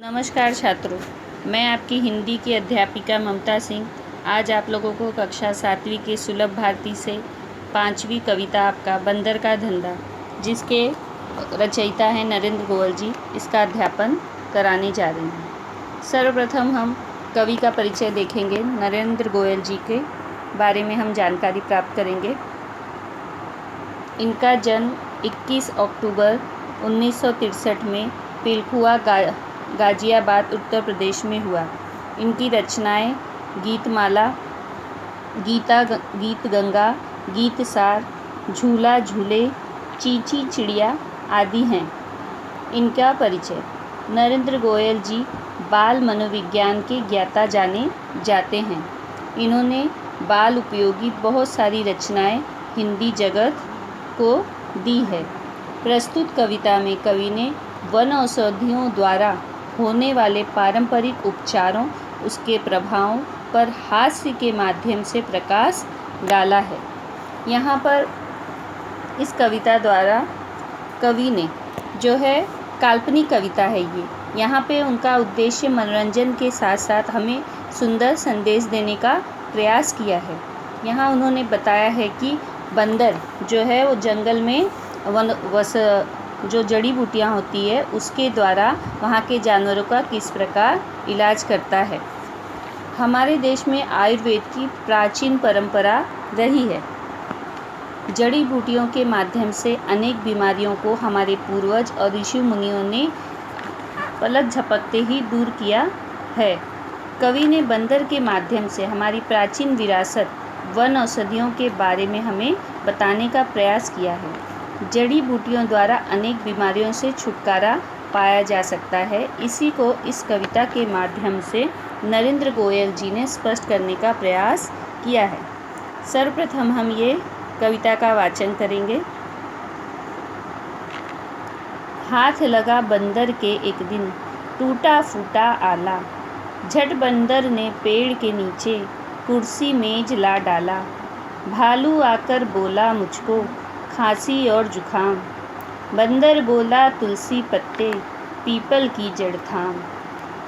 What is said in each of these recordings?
नमस्कार छात्रों, मैं आपकी हिंदी की अध्यापिका ममता सिंह आज आप लोगों को कक्षा 7वीं के सुलभ भारती से 5वीं कविता आपका बंदर का धंधा, जिसके रचयिता हैं नरेंद्र गोयल जी, इसका अध्यापन कराने जा रहे हैं। सर्वप्रथम हम कवि का परिचय देखेंगे। नरेंद्र गोयल जी के बारे में हम जानकारी प्राप्त करेंगे। इनका जन्म 21 अक्टूबर 1963 में पिलखुआ गाजियाबाद उत्तर प्रदेश में हुआ। इनकी रचनाएं गीतमाला, गीत गंगा, गीत सार, झूला झूले, चींची चिड़िया आदि हैं। इनका परिचय। नरेंद्र गोयल जी बाल मनोविज्ञान के ज्ञाता जाने जाते हैं। इन्होंने बाल उपयोगी बहुत सारी रचनाएं हिंदी जगत को दी है। प्रस्तुत कविता में कवि ने वन औषधियों द्वारा होने वाले पारंपरिक उपचारों, उसके प्रभावों पर हास्य के माध्यम से प्रकाश डाला है। यहाँ पर इस कविता द्वारा कवि ने जो है काल्पनिक कविता है ये, यहाँ पे उनका उद्देश्य मनोरंजन के साथ साथ हमें सुंदर संदेश देने का प्रयास किया है। यहाँ उन्होंने बताया है कि बंदर जो है वो जंगल में जो जड़ी बूटियाँ होती है उसके द्वारा वहाँ के जानवरों का किस प्रकार इलाज करता है। हमारे देश में आयुर्वेद की प्राचीन परंपरा रही है। जड़ी बूटियों के माध्यम से अनेक बीमारियों को हमारे पूर्वज और ऋषि मुनियों ने पलक झपकते ही दूर किया है। कवि ने बंदर के माध्यम से हमारी प्राचीन विरासत वन औषधियों के बारे में हमें बताने का प्रयास किया है। जड़ी बूटियों द्वारा अनेक बीमारियों से छुटकारा पाया जा सकता है। इसी को इस कविता के माध्यम से नरेंद्र गोयल जी ने स्पष्ट करने का प्रयास किया है। सर्वप्रथम हम ये कविता का वाचन करेंगे। हाथ लगा बंदर के एक दिन, टूटा फूटा आला, झट बंदर ने पेड़ के नीचे कुर्सी मेज ला डाला। भालू आकर बोला मुझको, खांसी और जुखाम, बंदर बोला तुलसी पत्ते पीपल की जड़ थाम।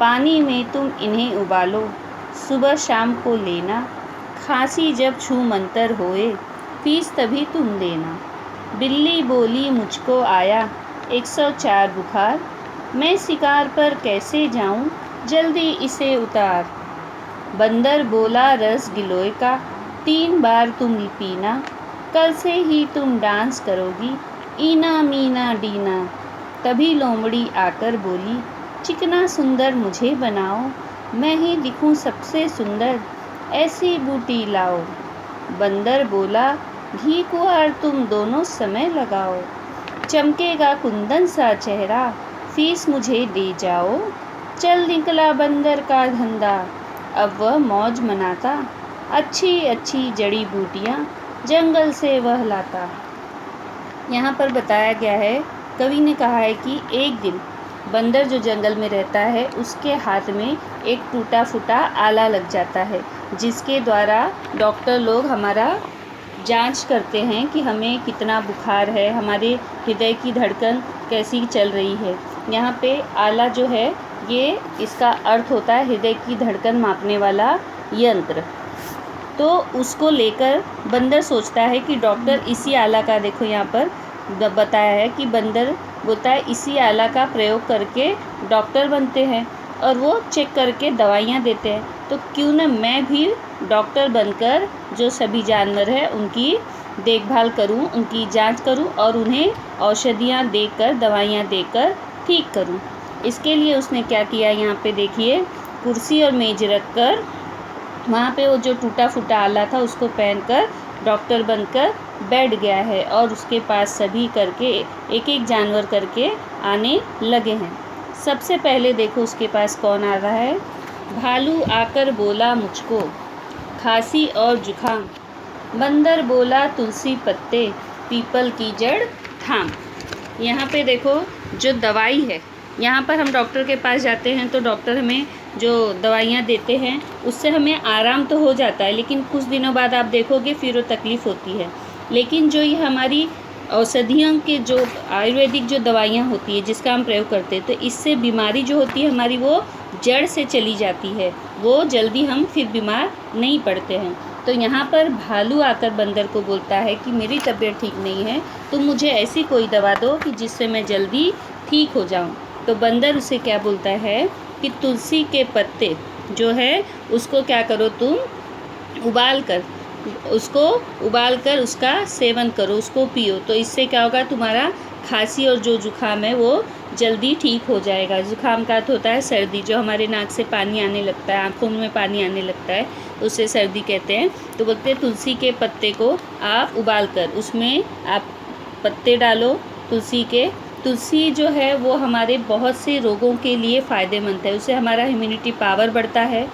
पानी में तुम इन्हें उबालो, सुबह शाम को लेना, खांसी जब छू मंतर होए फीस तभी तुम देना। बिल्ली बोली मुझको आया 104 बुखार, मैं शिकार पर कैसे जाऊं, जल्दी इसे उतार। बंदर बोला रस गिलोय का 3 बार तुम पीना, कल से ही तुम डांस करोगी ईना मीना डीना। तभी लोमड़ी आकर बोली, चिकना सुंदर मुझे बनाओ, मैं ही दिखूं सबसे सुंदर, ऐसी बूटी लाओ। बंदर बोला घी कुंवर तुम दोनों समय लगाओ, चमकेगा कुंदन सा चेहरा, फीस मुझे दे जाओ। चल निकला बंदर का धंधा, अब वह मौज मनाता, अच्छी अच्छी जड़ी बूटियाँ जंगल से वह लाता। यहाँ पर बताया गया है, कवि ने कहा है कि एक दिन बंदर जो जंगल में रहता है उसके हाथ में एक टूटा फूटा आला लग जाता है, जिसके द्वारा डॉक्टर लोग हमारा जांच करते हैं कि हमें कितना बुखार है, हमारे हृदय की धड़कन कैसी चल रही है। यहाँ पे आला जो है ये इसका अर्थ होता है हृदय की धड़कन मापने वाला यंत्र। तो उसको लेकर बंदर सोचता है कि डॉक्टर इसी आला का, देखो यहाँ पर बताया है कि बंदर बोलता है इसी आला का प्रयोग करके डॉक्टर बनते हैं और वो चेक करके दवाइयाँ देते हैं, तो क्यों न मैं भी डॉक्टर बनकर जो सभी जानवर हैं उनकी देखभाल करूं, उनकी जांच करूं और उन्हें औषधियाँ देकर, दवाइयाँ देकर ठीक करूं। इसके लिए उसने क्या किया, यहाँ पे देखिए कुर्सी और मेज रख कर वहाँ पे वो जो टूटा फूटा आला था उसको पहनकर डॉक्टर बनकर बैठ गया है और उसके पास सभी करके एक एक जानवर करके आने लगे हैं। सबसे पहले देखो उसके पास कौन आ रहा है। भालू आकर बोला मुझको, खांसी और जुखाम, बंदर बोला तुलसी पत्ते पीपल की जड़ थाम। यहाँ पे देखो जो दवाई है, यहाँ पर हम डॉक्टर के पास जाते हैं तो डॉक्टर हमें जो दवाइयाँ देते हैं उससे हमें आराम तो हो जाता है, लेकिन कुछ दिनों बाद आप देखोगे फिर वो तकलीफ़ होती है। लेकिन जो ये हमारी औषधियों के जो आयुर्वेदिक जो दवाइयाँ होती है जिसका हम प्रयोग करते हैं, तो इससे बीमारी जो होती है हमारी वो जड़ से चली जाती है, वो जल्दी हम फिर बीमार नहीं पड़ते हैं। तो यहाँ पर भालू आकर बंदर को बोलता है कि मेरी तबीयत ठीक नहीं है, तुम मुझे ऐसी कोई दवा दो कि जिससे मैं जल्दी ठीक हो जाऊँ। तो बंदर उसे क्या बोलता है कि तुलसी के पत्ते जो है उसको क्या करो, तुम उबाल कर उसका सेवन करो, उसको पियो। तो इससे क्या होगा, तुम्हारा खांसी और जो जुखाम है वो जल्दी ठीक हो जाएगा। जुखाम का अर्थ होता है सर्दी, जो हमारे नाक से पानी आने लगता है, आँखों में पानी आने लगता है, उसे सर्दी कहते हैं। तो बोलते हैं तुलसी के पत्ते को आप उबाल कर उसमें आप पत्ते डालो तुलसी के। तुलसी जो है वो हमारे बहुत से रोगों के लिए फ़ायदेमंद है, उससे हमारा इम्यूनिटी पावर बढ़ता है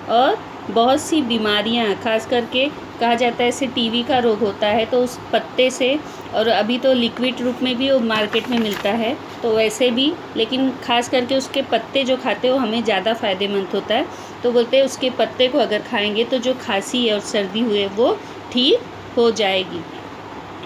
और बहुत सी बीमारियां, खास करके कहा जाता है ऐसे टीबी का रोग होता है तो उस पत्ते से, और अभी तो लिक्विड रूप में भी वो मार्केट में मिलता है तो वैसे भी, लेकिन खास करके उसके पत्ते जो खाते हैं वो हमें ज़्यादा फ़ायदेमंद होता है। तो बोलते हैं उसके पत्ते को अगर खाएंगे तो जो खांसी और सर्दी हुए वो ठीक हो जाएगी।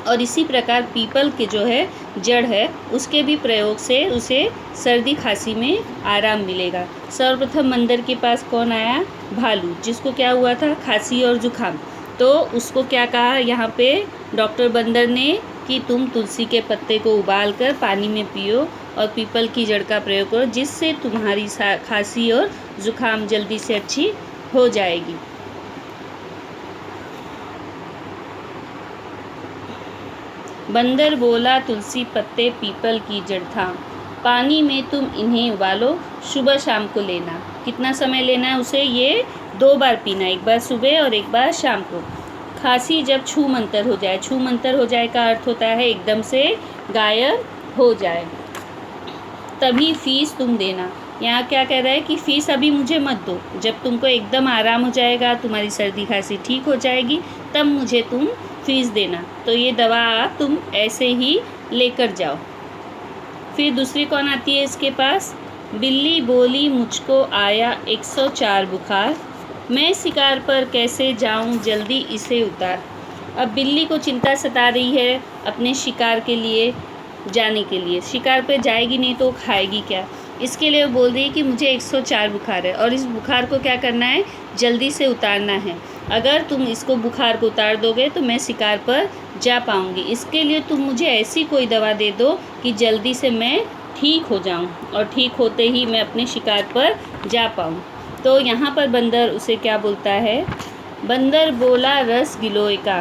और इसी प्रकार पीपल के जो है जड़ है उसके भी प्रयोग से उसे सर्दी खांसी में आराम मिलेगा। सर्वप्रथम बंदर के पास कौन आया, भालू, जिसको क्या हुआ था, खांसी और जुखाम। तो उसको क्या कहा यहाँ पे डॉक्टर बंदर ने कि तुम तुलसी के पत्ते को उबाल कर पानी में पियो और पीपल की जड़ का प्रयोग करो, जिससे तुम्हारी खांसी और जुखाम जल्दी से अच्छी हो जाएगी। बंदर बोला तुलसी पत्ते पीपल की जड़ था, पानी में तुम इन्हें उबालो, सुबह शाम को लेना। कितना समय लेना है उसे, ये 2 बार पीना, एक बार सुबह और एक बार शाम को। खांसी जब छू मंतर हो जाए, छू मंतर हो जाए का अर्थ होता है एकदम से गायब हो जाए, तभी फीस तुम देना। यहाँ क्या कह रहा है कि फ़ीस अभी मुझे मत दो, जब तुमको एकदम आराम हो जाएगा, तुम्हारी सर्दी खांसी ठीक हो जाएगी, तब मुझे तुम फ़ीस देना। तो ये दवा आप तुम ऐसे ही लेकर जाओ। फिर दूसरी कौन आती है इसके पास, बिल्ली बोली मुझको आया 104 बुखार, मैं शिकार पर कैसे जाऊं जल्दी इसे उतार। अब बिल्ली को चिंता सता रही है अपने शिकार के लिए जाने के लिए, शिकार पर जाएगी नहीं तो खाएगी क्या, इसके लिए वो बोल रही है कि मुझे 104 बुखार है और इस बुखार को क्या करना है, जल्दी से उतारना है। अगर तुम इसको बुखार को उतार दोगे तो मैं शिकार पर जा पाऊँगी, इसके लिए तुम मुझे ऐसी कोई दवा दे दो कि जल्दी से मैं ठीक हो जाऊँ और ठीक होते ही मैं अपने शिकार पर जा पाऊँ। तो यहाँ पर बंदर उसे क्या बोलता है, बंदर बोला रस गिलोय का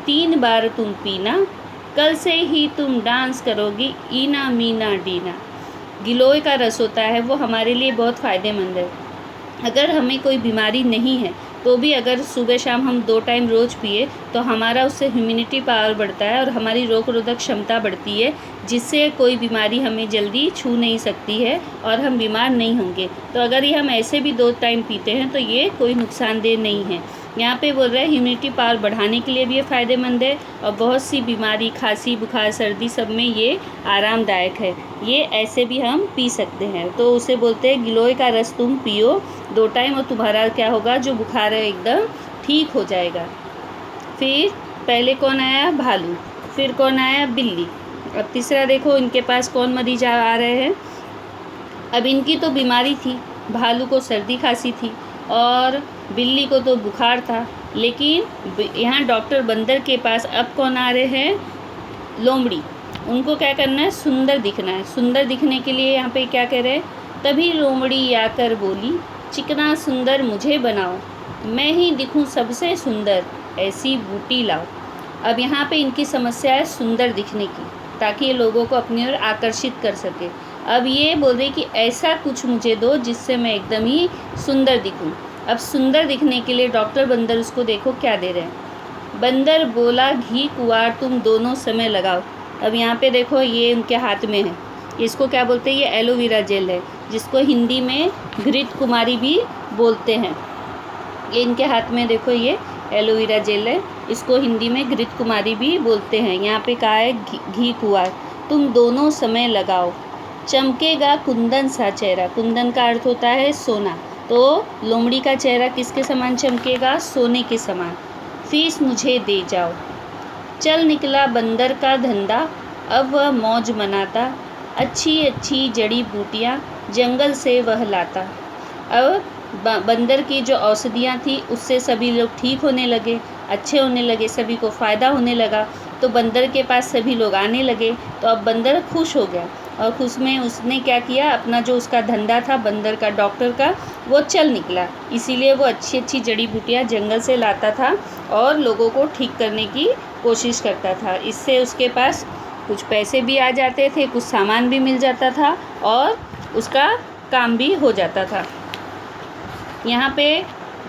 3 बार तुम पीना, कल से ही तुम डांस करोगी ईना मीना डीना। गिलोय का रस होता है वो हमारे लिए बहुत फ़ायदेमंद है। अगर हमें कोई बीमारी नहीं है तो भी अगर सुबह शाम हम 2 टाइम रोज़ पिए तो हमारा उससे इम्यूनिटी पावर बढ़ता है और हमारी रोग प्रतिरोधक क्षमता बढ़ती है, जिससे कोई बीमारी हमें जल्दी छू नहीं सकती है और हम बीमार नहीं होंगे। तो अगर ये हम ऐसे भी 2 टाइम पीते हैं तो ये कोई नुकसानदेह नहीं है। यहाँ पे बोल रहे हैं इम्यूनिटी पावर बढ़ाने के लिए भी ये फ़ायदेमंद है और बहुत सी बीमारी, खांसी बुखार सर्दी सब में ये आरामदायक है, ये ऐसे भी हम पी सकते हैं। तो उसे बोलते हैं गिलोय का रस तुम पियो 2 टाइम और तुम्हारा क्या होगा, जो बुखार है एकदम ठीक हो जाएगा। फिर पहले कौन आया, भालू, फिर कौन आया, बिल्ली। अब तीसरा देखो इनके पास कौन मरीज आ रहे हैं। अब इनकी तो बीमारी थी, भालू को सर्दी खांसी थी और बिल्ली को तो बुखार था, लेकिन यहाँ डॉक्टर बंदर के पास अब कौन आ रहे हैं, लोमड़ी। उनको क्या करना है, सुंदर दिखना है। सुंदर दिखने के लिए यहाँ पे क्या कह रहे हैं, तभी लोमड़ी आकर बोली चिकना सुंदर मुझे बनाओ, मैं ही दिखूँ सबसे सुंदर, ऐसी बूटी लाओ। अब यहाँ पे इनकी समस्या है सुंदर दिखने की, ताकि ये लोगों को अपनी ओर आकर्षित कर सके। अब ये बोल रहे कि ऐसा कुछ मुझे दो जिससे मैं एकदम ही सुंदर दिखूं। अब सुंदर दिखने के लिए डॉक्टर बंदर उसको देखो क्या दे रहे हैं। बंदर बोला घी कुंवार तुम दोनों समय लगाओ। अब यहाँ पे देखो ये उनके हाथ में है, इसको क्या बोलते हैं, ये एलोवेरा जेल है, जिसको हिंदी में घृत कुमारी भी बोलते हैं। ये इनके हाथ में देखो ये एलोवेरा जेल है, इसको हिंदी में घृत कुमारी भी बोलते हैं। यहाँ पे कहा है घी कुंवार तुम दोनों समय लगाओ, चमकेगा कुंदन सा चेहरा। कुंदन का अर्थ होता है सोना, तो लोमड़ी का चेहरा किसके समान चमकेगा, सोने के समान। फीस मुझे दे जाओ। चल निकला बंदर का धंधा, अब वह मौज मनाता, अच्छी अच्छी जड़ी बूटियाँ जंगल से वह लाता। अब बंदर की जो औषधियाँ थी उससे सभी लोग ठीक होने लगे, अच्छे होने लगे, सभी को फ़ायदा होने लगा। तो बंदर के पास सभी लोग आने लगे। तो अब बंदर खुश हो गया और खुश में उसने क्या किया, अपना जो उसका धंधा था बंदर का, डॉक्टर का, वो चल निकला। इसीलिए वो अच्छी अच्छी जड़ी बूटियाँ जंगल से लाता था और लोगों को ठीक करने की कोशिश करता था। इससे उसके पास कुछ पैसे भी आ जाते थे, कुछ सामान भी मिल जाता था और उसका काम भी हो जाता था। यहाँ पे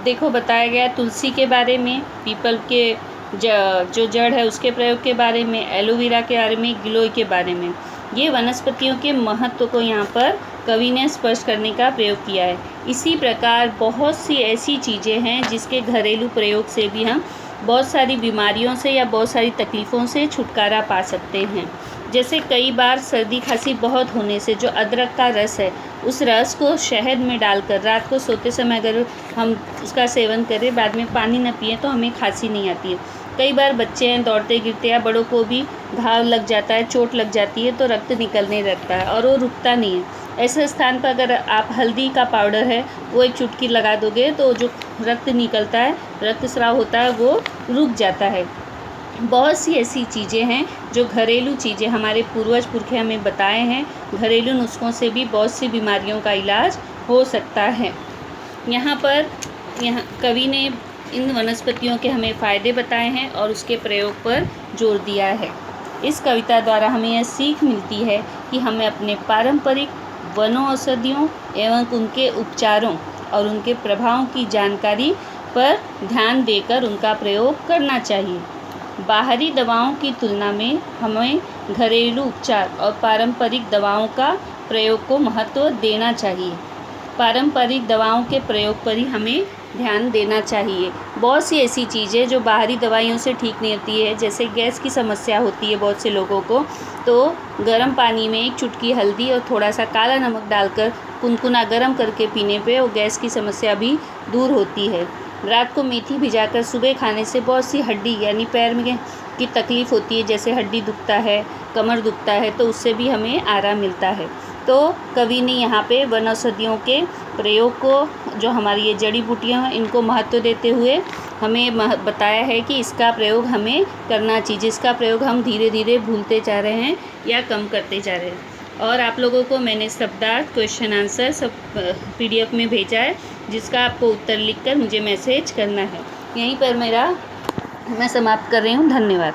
देखो बताया गया तुलसी के बारे में, पीपल के जो जड़ है उसके प्रयोग के बारे में, एलोवेरा के बारे में, गिलोय के बारे में। ये वनस्पतियों के महत्व को यहाँ पर कवि ने स्पष्ट करने का प्रयोग किया है। इसी प्रकार बहुत सी ऐसी चीज़ें हैं जिसके घरेलू प्रयोग से भी हम बहुत सारी बीमारियों से या बहुत सारी तकलीफ़ों से छुटकारा पा सकते हैं। जैसे कई बार सर्दी खांसी बहुत होने से जो अदरक का रस है, उस रस को शहद में डालकर रात को सोते समय अगर हम उसका सेवन करें, बाद में पानी न पिए, तो हमें खांसी नहीं आती है। कई बार बच्चे हैं दौड़ते गिरते या बड़ों को भी घाव लग जाता है, चोट लग जाती है, तो रक्त निकलने लगता है और वो रुकता नहीं है। ऐसे स्थान पर अगर आप हल्दी का पाउडर है वो एक चुटकी लगा दोगे तो जो रक्त निकलता है, रक्तस्राव होता है, वो रुक जाता है। बहुत सी ऐसी चीज़ें हैं जो घरेलू चीज़ें हमारे पूर्वज पुरखे हमें बताए हैं। घरेलू नुस्खों से भी बहुत सी बीमारियों का इलाज हो सकता है। यहाँ कवि ने इन वनस्पतियों के हमें फ़ायदे बताए हैं और उसके प्रयोग पर जोर दिया है। इस कविता द्वारा हमें यह सीख मिलती है कि हमें अपने पारंपरिक वनों औषधियों एवं उनके उपचारों और उनके प्रभावों की जानकारी पर ध्यान देकर उनका प्रयोग करना चाहिए। बाहरी दवाओं की तुलना में हमें घरेलू उपचार और पारंपरिक दवाओं का प्रयोग को महत्व देना चाहिए। पारंपरिक दवाओं के प्रयोग पर ही हमें ध्यान देना चाहिए। बहुत सी ऐसी चीज़ें जो बाहरी दवाइयों से ठीक नहीं होती है, जैसे गैस की समस्या होती है बहुत से लोगों को, तो गर्म पानी में एक चुटकी हल्दी और थोड़ा सा काला नमक डालकर कुनकुना गर्म करके पीने पे वो गैस की समस्या भी दूर होती है। रात को मेथी भिजाकर सुबह खाने से बहुत सी हड्डी यानी पैर में की तकलीफ़ होती है, जैसे हड्डी दुखता है, कमर दुखता है, तो उससे भी हमें आराम मिलता है। तो कवि ने यहाँ पे वन औषधियों के प्रयोग को, जो हमारी ये जड़ी बूटियाँ हैं, इनको महत्व देते हुए हमें बताया है कि इसका प्रयोग हमें करना चाहिए, जिसका प्रयोग हम धीरे धीरे भूलते जा रहे हैं या कम करते जा रहे हैं। और आप लोगों को मैंने शब्दार्थ, क्वेश्चन आंसर सब PDF में भेजा है, जिसका आपको उत्तर लिखकर मुझे मैसेज करना है। यहीं पर मैं समाप्त कर रही हूँ। धन्यवाद।